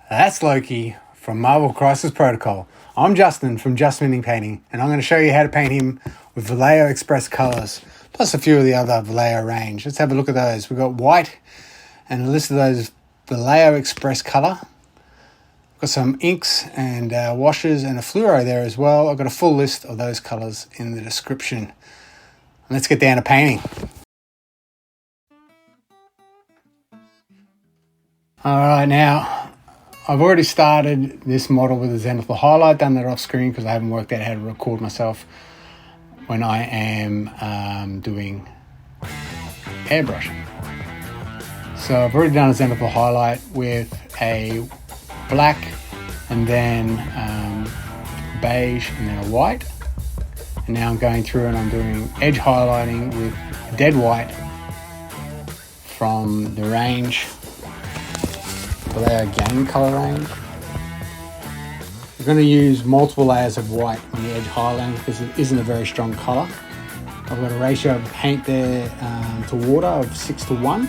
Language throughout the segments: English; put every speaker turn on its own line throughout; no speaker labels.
That's Loki from Marvel Crisis Protocol. I'm Justin from Just Minting Painting, and I'm going to show you how to paint him with Vallejo Express colors, plus a few of the other Vallejo range. Let's have a look at those. We've got white and a list of those Vallejo Express color. I've got some inks and washes and a fluoro there as well. I've got a full list of those colors in the description. Let's get down to painting. Alright, now I've already started this model with a Zenithal highlight, done that off screen because I haven't worked out how to record myself when I am doing airbrushing. So I've already done a Zenithal highlight with a black and then beige and then a white. And now I'm going through and I'm doing edge highlighting with dead white from the range, Vallejo Game color range. We're going to use multiple layers of white on the edge highlighting because it isn't a very strong color. I've got a ratio of paint there to water of 6:1.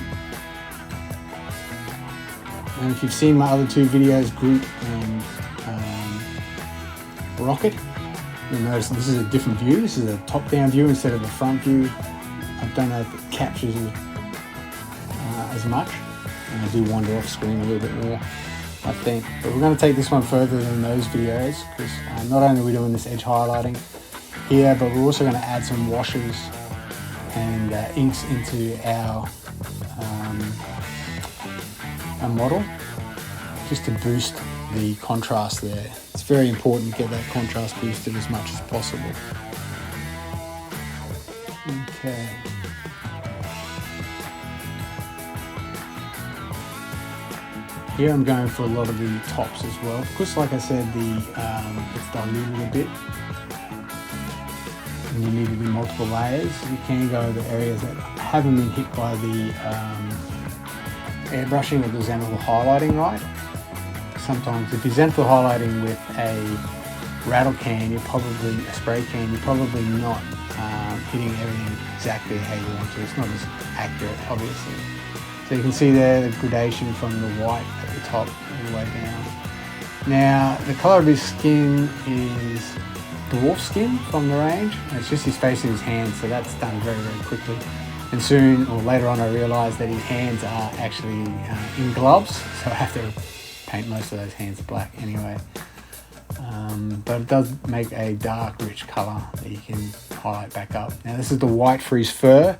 And if you've seen my other two videos, Group and Rocket, you'll notice this is a different view. This is a top-down view instead of a front view. I don't know if it captures it as much. And I do wander off screen a little bit more, I think. But we're going to take this one further than those videos because not only are we doing this edge highlighting here, but we're also going to add some washes and inks into our model just to boost the contrast there. It's very important to get that contrast boosted as much as possible. Okay. Here I'm going for a lot of the tops as well because, like I said, it's diluted a bit and you need to do multiple layers. You can go over areas that haven't been hit by the airbrushing or the Zenithal highlighting right. Sometimes if you're Zenithal highlighting with a rattle can, a spray can, you're probably not hitting everything exactly how you want to. It's not as accurate, obviously. So you can see there the gradation from the white at the top all the way down. Now, the colour of his skin is dwarf skin from the range. It's just his face and his hands, so that's done very, very quickly. And soon, or later on, I realised that his hands are actually in gloves, so I have to paint most of those hands black anyway. But it does make a dark, rich colour that you can highlight back up. Now, this is the white for his fur.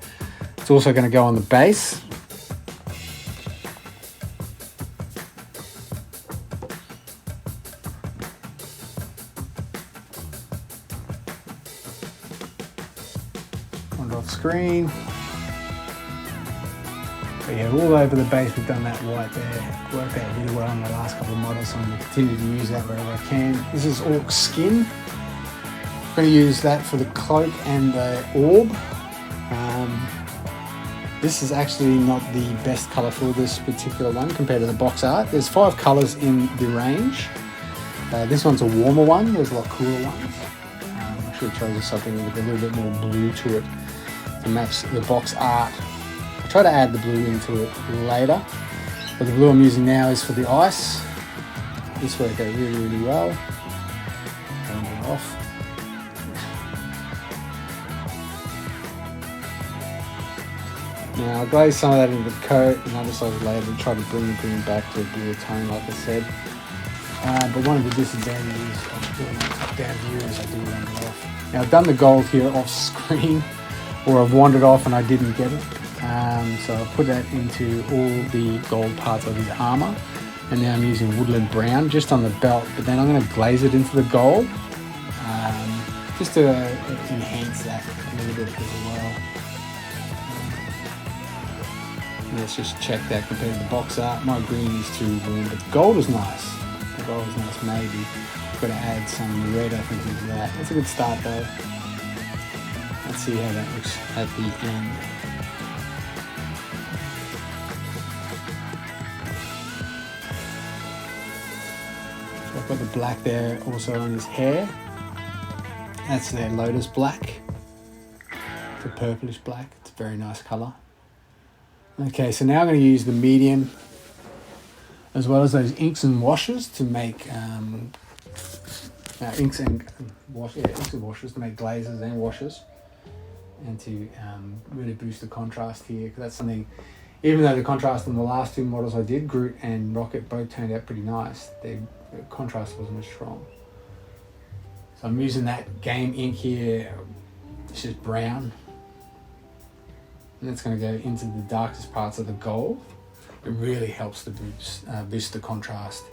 It's also going to go on the base. Off screen. But yeah, all over the base we've done that white there. Worked out really well on the last couple of models, so I'm going to continue to use that wherever I can. This is Orc Skin. I'm going to use that for the cloak and the orb. This is actually not the best colour for this particular one compared to the box art. There's 5 colours in the range. This one's a warmer one, there's a lot cooler ones. I should have chosen something with a little bit more blue to it to match the box art. I'll try to add the blue into it later, but the blue I'm using now is for the ice. This worked out really, really well. Turn it off. Now I'll glaze some of that into the coat and I decided later to try to bring the green back to a bluer tone like I said. But one of the disadvantages of doing a top-down view is I do wander off. Now I've done the gold here off screen, or I've wandered off and I didn't get it. So I've put that into all the gold parts of his armour. And now I'm using Woodland Brown just on the belt, but then I'm going to glaze it into the gold just to enhance that a little bit as well. Let's just check that compared to the box art. My green is too warm, but the gold is nice. The gold is nice, maybe. Got to add some red, I think, into that. That's a good start though. Let's see how that looks at the end. So I've got the black there also on his hair. That's their Lotus Black. It's a purplish black. It's a very nice colour. Okay, so now I'm going to use the medium as well as those inks and washes to make inks and washes to make glazes and washes, and to really boost the contrast here, because that's something, even though the contrast on the last two models I did, Groot and Rocket, both turned out pretty nice, the contrast wasn't as strong. So I'm using that game ink here, it's just brown, and it's going to go into the darkest parts of the gold. It really helps to boost the contrast.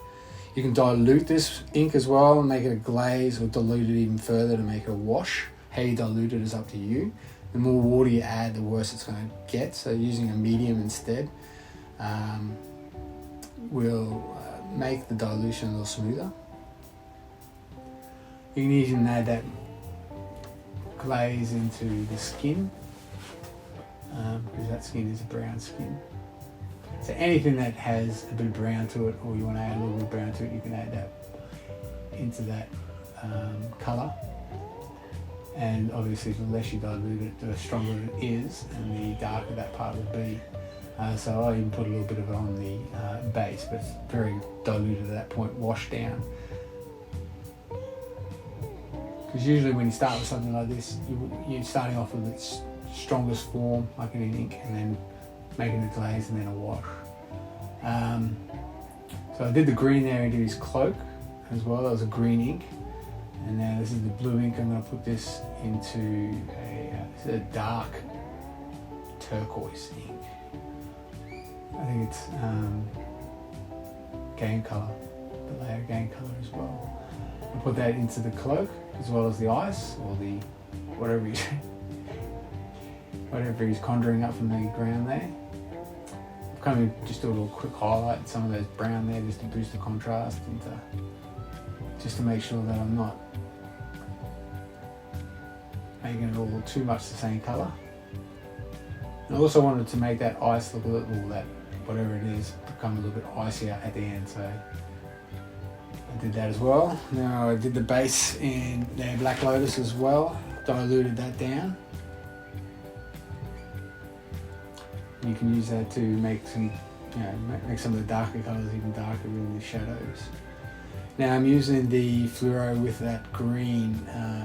You can dilute this ink as well and make it a glaze, or dilute it even further to make it a wash. How you dilute it is up to you. The more water you add, the worse it's going to get. So using a medium instead will make the dilution a little smoother. You can even add that glaze into the skin, because that skin is a brown skin. So anything that has a bit of brown to it, or you want to add a little bit of brown to it, you can add that into that colour. And obviously the less you dilute it, the stronger it is, and the darker that part will be. So I'll even put a little bit of it on the base, but it's very diluted at that point, washed down. Because usually when you start with something like this, you're starting off with its strongest form, like in an ink, and then making a glaze and then a wash. So I did the green there into his cloak as well. That was a green ink. And now this is the blue ink. I'm going to put this into a dark turquoise ink. I think it's game colour, the layer game colour as well. I'll put that into the cloak as well as the ice, or the whatever he's conjuring up from the ground there. I've kind of just do a little quick highlight, some of those brown there, just to boost the contrast, and just to make sure that I'm not making it all too much the same colour. I also wanted to make that ice look a little, that whatever it is, become a little bit icier at the end, so I did that as well. Now I did the base in their Black Lotus as well, diluted that down. You can use that to make some, make some of the darker colours even darker with the shadows. Now I'm using the fluoro with that green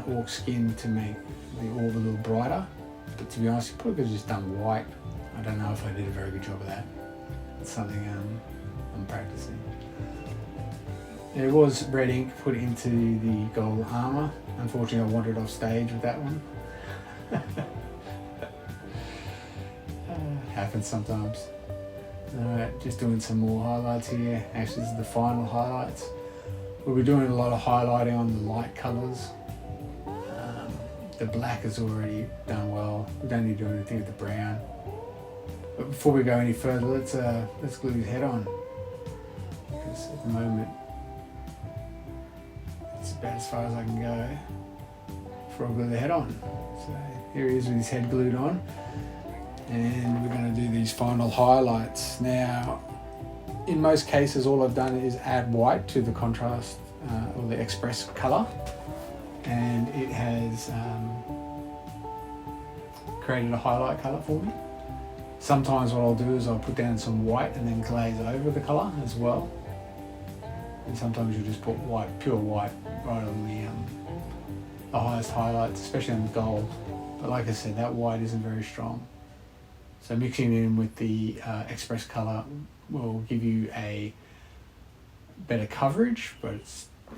orc skin to make the orb a little brighter. But to be honest, you probably could have just done white. I don't know if I did a very good job of that. It's something I'm practicing. There was red ink put into the gold armour. Unfortunately, I wandered off stage with that one. Happens sometimes. Alright, just doing some more highlights here. Actually, this is the final highlights. We'll be doing a lot of highlighting on the light colours. The black is already done well. We don't need to do anything with the brown. But before we go any further, let's glue his head on. Because at the moment, it's about as far as I can go before I glue the head on. So here he is with his head glued on. And we're going to do these final highlights. Now, in most cases, all I've done is add white to the contrast or the express colour, and it has created a highlight colour for me. Sometimes what I'll do is I'll put down some white and then glaze over the colour as well. And sometimes you just put white, pure white, right on the highest highlights, especially on the gold. But like I said, that white isn't very strong. So mixing it in with the express colour will give you a better coverage, but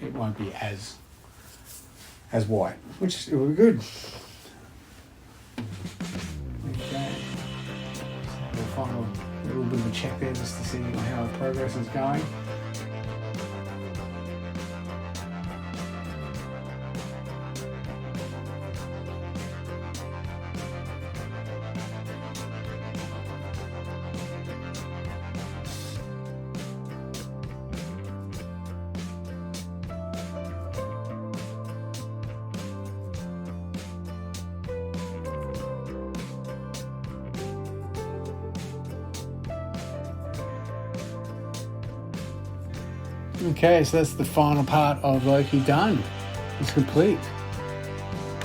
it won't be as white, which will be good. Okay, so we'll final little bit of a check there just to see how our progress is going. Okay, so that's the final part of Loki done. It's complete.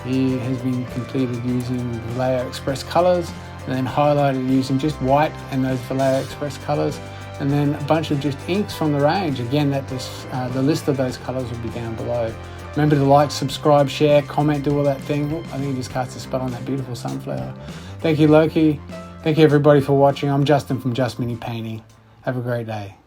He has been completed using Vallejo Express colours, and then highlighted using just white and those Vallejo Express colours, and then a bunch of just inks from the range. Again, the list of those colours will be down below. Remember to like, subscribe, share, comment, do all that thing. I think he just cast a spell on that beautiful sunflower. Thank you, Loki. Thank you, everybody, for watching. I'm Justin from Just Mini Painting. Have a great day.